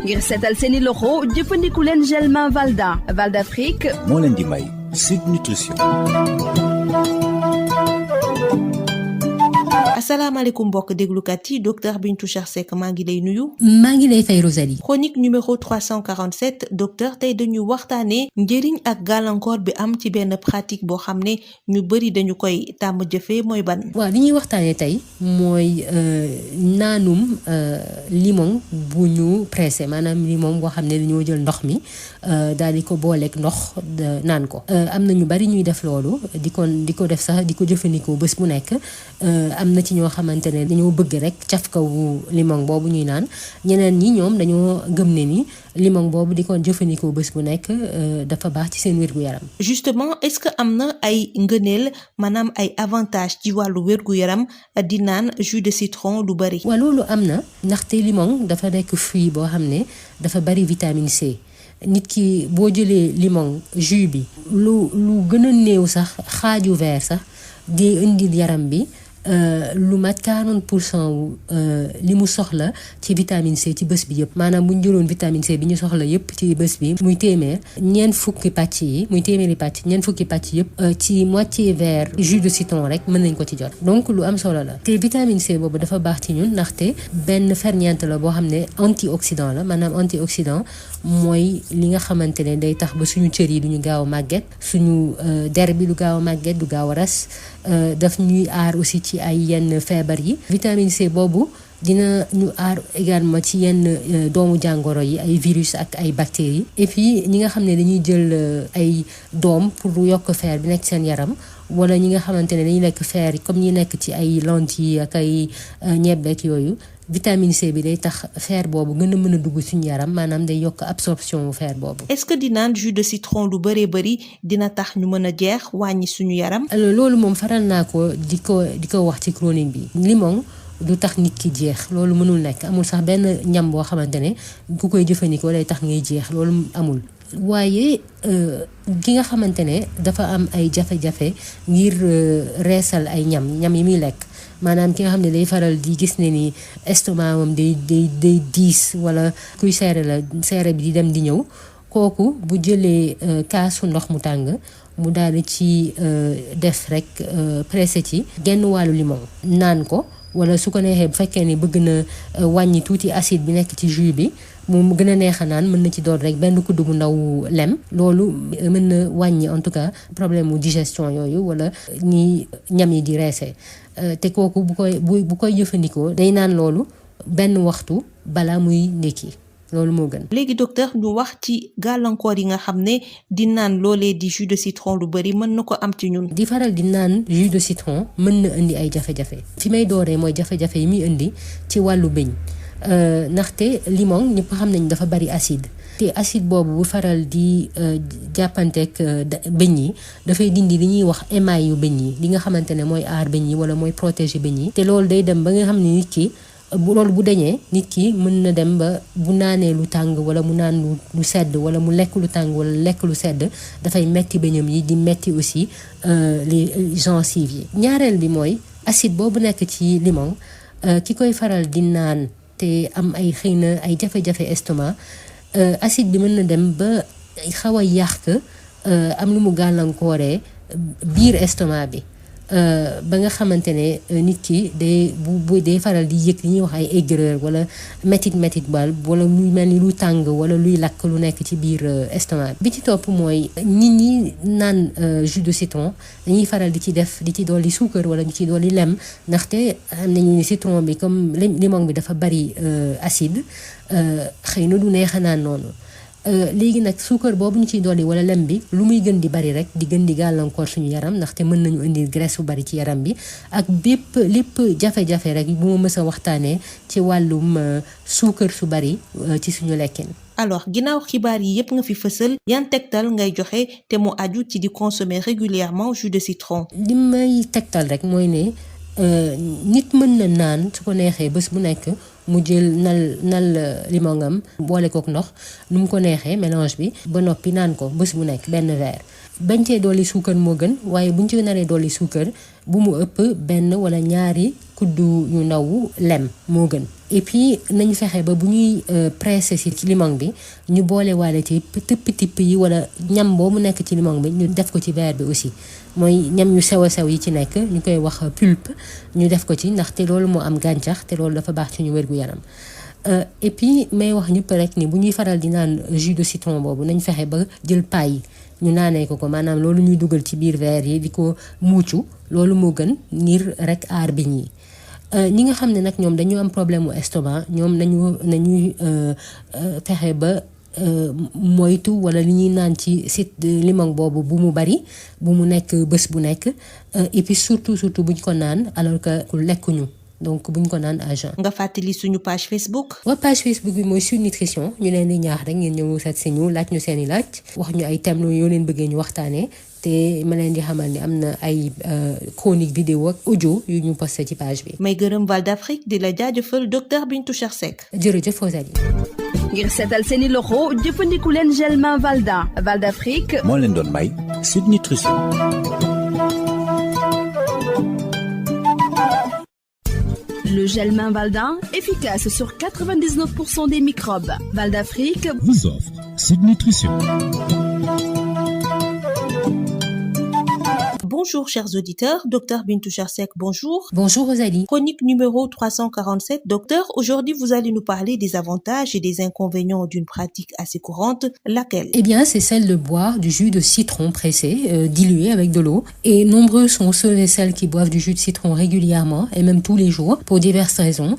ngir seetal seeni loxo jëfandiku leen gel main Valda. Val d'Afrique moo leen di may Sud Nutrition. asalaamaaleykum mbokk déglukat yi docteur Bintou Cheikh Seck maa ngi lay nuyu. maa ngi lay fay Rosalie. chronique numéro 347 docteur tey dañu waxtaanee njëriñ ak gàllankoor bi am ci benn pratique boo xam ne ñu bëri dañu koy tàmm jëfee mooy ban. waaw li ñuy waxtaanee tey mooy naanum limon bu ñu pressé maanaam limon boo xam ne dañoo jël ndox mi daal di ko booleeg ndox naan ko. am na ñu bari ñuy def loolu di ko def sax di ko jëfandikoo bés bu nekk am na ci ñoo xamante ne dañoo bëgg rek cafkawu limon boobu ñuy naan ñeneen ñi ñoom dañoo gëm ne ni limon boobu di ko jëfandikoo bés bu nekk dafa baax ci seen wér-gu-yaram. justement est-ce que am na ay ngëneel maanaam ay avantage ci wàllu wér-gu-yaram di naan jus de citron lu bari. waaw loolu am na ndaxte limon dafa nekk fruit boo xam ne dafa bari vitamine C. nit ki boo jëlee limon jus bi lu gën a néew sax xaaju verre sax di indil yaram bi lu mat 40% wu li mu soxla ci vitamine C ci bés bi yëpp maanaam bu ñu jëloon vitamine C bi ñu soxla yëpp ci bés bi muy téeméeri pàcc yëpp ci moitié verre jus de citron rek mën nañ ko ci jot donc lu am solo la te vitamine C boobu dafa baax ci ñun ndaxte benn ferñeent la boo xam ne antioxydant la maanaam antioxydant mooy li nga xamante ne day tax ba suñu cër yi duñu gaaw a màgget suñu der bi du gaaw a màgget du gaaw a ras daf ñuy aar aussi ci ay yenn feebar yi vitamine C boobu dina ñu aar également ci yenn doomu jàngoro yi ay virus ak ay bactéries et puis ñi nga xam ne dañuy jël ay doom pour yokk fer bi nekk seen yaram wala ñi nga xamante ne dañuy lekk fer comme ñi nekk ci ay lentilles ak ay ñebbeek yooyu vitamine C bi day tax fer boobu gën a mën a dugg suñu yaram maanaam day yokk absorption fer boobu. est-ce que di naan jus de citron lu bëree bëri dina tax ñu mën a jeex wàññi suñu yaram. loolu moom faral naa ko di ko wax ci chronique bi limon du tax nit ki jeex loolu mënul nekk amul sax benn ñam boo xamante ne ku koy jëfandikoo day tax ngay jeex loolu amul. waaye ki nga xamante ne dafa am ay jafe-jafe ngir reesal ay ñam yi muy lekk. maanaam ki nga xam ne day faral di gis ne ni estomac am day diis wala kuy seere bi di dem di ñëw kooku bu jëlee kaasu ndox mu tàng mu daal di ci def rek pressé ci genn wàllu limon naan ko wala su ko neexee bu fekkee ni bëgg na wàññi tuuti acide bi nekk ci jus bi mu gën a neex a naan mën na ci doon rek benn kuddu bu ndaw lem loolu mën na wàññi en tout cas problème mu digestion yooyu wala ñi ñam yi di reese te kooku bu koy jëfandikoo day naan loolu benn waxtu balaa muy ndékki loolu moo gën. léegi docteur ñu wax ci gàllankoor yi nga xam ne di naan loolee di jus de citron lu bari mën na ko am ci ñun. di faral di naan jus de citron mën na indi ay jafe-jafe fi may dooree mooy jafe-jafe yi muy indi ci wàllu bëñ ndaxte limon ñëpp xam nañ dafa bari acide. te acide boobu bu faral di jàppanteeg bëñ yi dafay dindi li ñuy wax émail yu bëñ yi li nga xamante ne mooy aar bëñ yi wala mooy protéger bëñ yi te loolu day dem ba nga xam ne nit ki loolu bu dañee nit ki mën na dem ba bu naanee lu tàng wala mu naan lu sedd wala mu lekk lu tàng wala lekk lu sedd dafay metti bëñam yi di metti aussi les gencives yi. ñaareel bi mooy acide boobu nekk ci limon ki koy faral di naan te am ay xëy na ay jafe-jafe estomac acide bi mën na dem ba xaw a yàq am lu mu gàllankooree biir estomac bi ba nga xamante ne nit ki day faral di yëg li ñuy wax ay aigreur wala métit bal wala muy mel ni lu tàng wala luy lakk lu nekk ci biir estomac bi ci topp mooy nit ñi naan jus de citron dañuy faral di ci dolli suukar wala di ci dolli lem ndaxte am nañu ni citron bi comme limon bi dafa bari acide xëy na du neex a naan noonu léegi nag suukar boobu ñu ciy dolli wala lem bi lu muy gën di bari rek di gën di gàllankoor suñu yaram ndaxte mën nañu indi graisse bu bari ci yaram bi ak lépp jafe-jafe rek bu ma mës a waxtaanee ci wàllum suukar su bari ci suñu lekkin. alors ginnaaw xibaar yi yépp nga fi fësal yan tegtal ngay joxe te mu aju ci di consommer régulièrement jus de citron. li may tegtal rek mooy ne nit mën na naan su ko neexee bés bu nekk mu jël nal limongam boole kook ndox nu mu ko neexee mélange bi ba noppi naan ko bés bu nekk benn verre. bañ cee dolli suukar moo gën waaye buñ ci naree dolli suukar bu mu ëpp benn wala ñaari kuddu yu ndaw lem moo gën. Et puis nañu fexe ba bu ñuy pressé ci limon bi ñu boole waale ci tipp yi wala ñam boobu nekk ci limon bi ñu def ko ci verre bi aussi mooy ñam yu sew a sew yi ci nekk ñu koy wax pulpe ñu def ko ci ndaxte loolu moo am gàncax te loolu dafa baax ci ñu wér-gu-yaram. Et puis may wax ñëpp rek ni bu ñuy faral di naan jus de citron boobu nañ fexe ba jël paille ñu naanee ko maanaam loolu ñuy dugal ci biir verre yi di ko muucu loolu moo gën ngir rek aar biñ yi. ñi nga xam ne nag ñoom dañu am problème mu estomac ñoom nañuy fexe ba moytu wala li ñuy naan ci limon boobu bu mu bari bu mu nekk bés bu nekk et puis surtout buñ ko naan alors que lekkuñu. Donc buñ ko naan à jeun. nga fàttali suñu page Facebook. waaw page Facebook bi mooy Sud Nutrition ñu leen di ñaax rek ngeen ñëw seet si ñu laaj ñu seen i laaj wax ñu ay thèmes yoo leen bëggee ñu waxtaanee te ma leen di xamal ni am na ay chronique vidéo ak audio yu ñu posté ci page bi. may gërëm Val d'Afrique di la jaajëfal docteur Bintou Cheikh Seck. jërëjëf Rosalie. ngir seetal seeni loxo jëfandiku leen gel main Valda Val d'Afrique. moo leen doon may Sud Nutrition. Le gel main Valda, efficace sur 99% des microbes. Val d'Afrique vous offre Sud Nutrition. Bonjour chers auditeurs, docteur Bintou Cheikh Seck, bonjour. Bonjour Rosalie. Chronique numéro 347. Docteur, aujourd'hui vous allez nous parler des avantages et des inconvénients d'une pratique assez courante, laquelle? Eh bien, c'est celle de boire du jus de citron pressé, dilué avec de l'eau. Et nombreux sont ceux et celles qui boivent du jus de citron régulièrement et même tous les jours pour diverses raisons.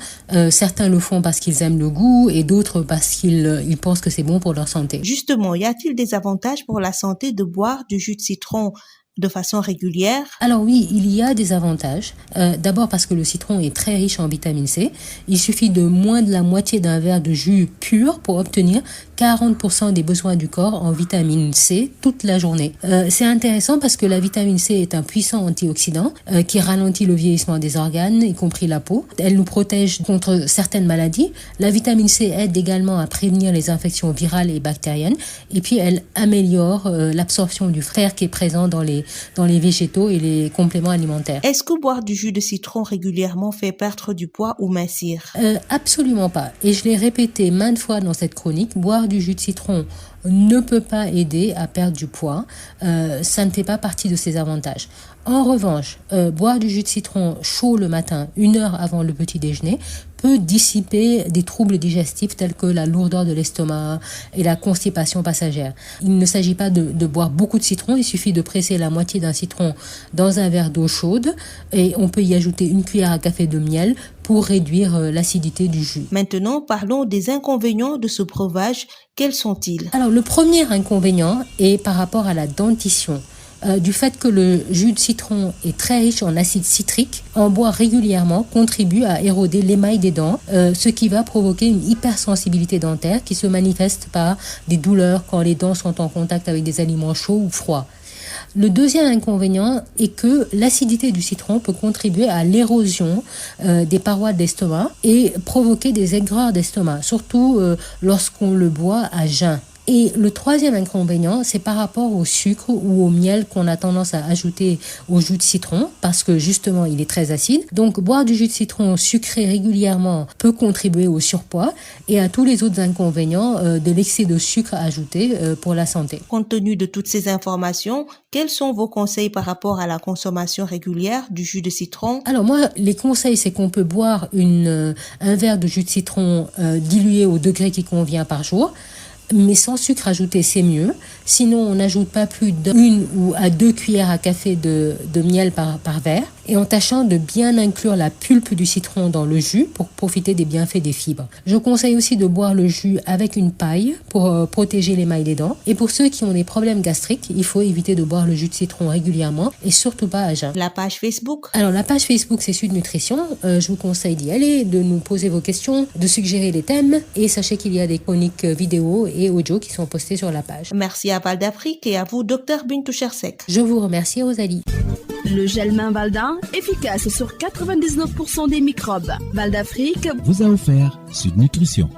Certains le font parce qu'ils aiment le goût et d'autres parce qu'ils pensent que c'est bon pour leur santé. Justement, y a-t-il des avantages pour la santé de boire du jus de citron de façon régulière? Alors oui, il y a des avantages. D'abord parce que le citron est très riche en vitamine C. Il suffit de moins de la moitié d'un verre de jus pur pour obtenir 40% des besoins du corps en vitamine C toute la journée. C'est intéressant parce que la vitamine C est un puissant antioxydant qui ralentit le vieillissement des organes, y compris la peau. Elle nous protège contre certaines maladies. La vitamine C aide également à prévenir les infections virales et bactériennes. Et puis elle améliore l'absorption du fer qui est présent dans les végétaux et les compléments alimentaires. Est-ce que boire du jus de citron régulièrement fait perdre du poids ou mincir? Absolument pas. Et je l'ai répété maintes fois dans cette chronique, boire du jus de citron ne peut pas aider à perdre du poids. Ça ne fait pas partie de ses avantages. En revanche, boire du jus de citron chaud le matin, 1 heure avant le petit déjeuner, peut dissiper des troubles digestifs tels que la lourdeur de l'estomac et la constipation passagère. Il ne s'agit pas de boire beaucoup de citron, il suffit de presser la moitié d'un citron dans un verre d'eau chaude et on peut y ajouter 1 cuillère à café de miel pour réduire l'acidité du jus. Maintenant, parlons des inconvénients de ce breuvage. Quels sont-ils? Alors, le premier inconvénient est par rapport à la dentition. Du fait que le jus de citron est très riche en acide citrique, en boire régulièrement contribue à éroder l'émail des dents, ce qui va provoquer une hypersensibilité dentaire qui se manifeste par des douleurs quand les dents sont en contact avec des aliments chauds ou froids. Le deuxième inconvénient est que l'acidité du citron peut contribuer à l'érosion des parois de l'estomac et provoquer des aigreurs d'estomac, surtout lorsqu'on le boit à jeun. Et le troisième inconvénient, c'est par rapport au sucre ou au miel qu'on a tendance à ajouter au jus de citron parce que justement il est très acide. Donc boire du jus de citron sucré régulièrement peut contribuer au surpoids et à tous les autres inconvénients de l'excès de sucre ajouté pour la santé. Compte tenu de toutes ces informations, quels sont vos conseils par rapport à la consommation régulière du jus de citron? Alors moi, les conseils, c'est qu'on peut boire un verre de jus de citron dilué au degré qui convient par jour. Mais sans sucre ajouté, c'est mieux. Sinon, on n'ajoute pas plus d'1 ou à 2 cuillères à café de miel par verre. Et en tâchant de bien inclure la pulpe du citron dans le jus pour profiter des bienfaits des fibres. Je conseille aussi de boire le jus avec une paille pour protéger l'émail des dents. Et pour ceux qui ont des problèmes gastriques, il faut éviter de boire le jus de citron régulièrement et surtout pas à jeun. La page Facebook? Alors la page Facebook, c'est Sud Nutrition. Je vous conseille d'y aller, de nous poser vos questions, de suggérer les thèmes. Et sachez qu'il y a des chroniques vidéo et audio qui sont postées sur la page. Merci à Val d'Afrique et à vous, docteur Bintou Cheikh Seck. Je vous remercie, Rosalie. Le gel main Valda, efficace sur 99% des microbes. Val d'Afrique vous a offert Sud Nutrition.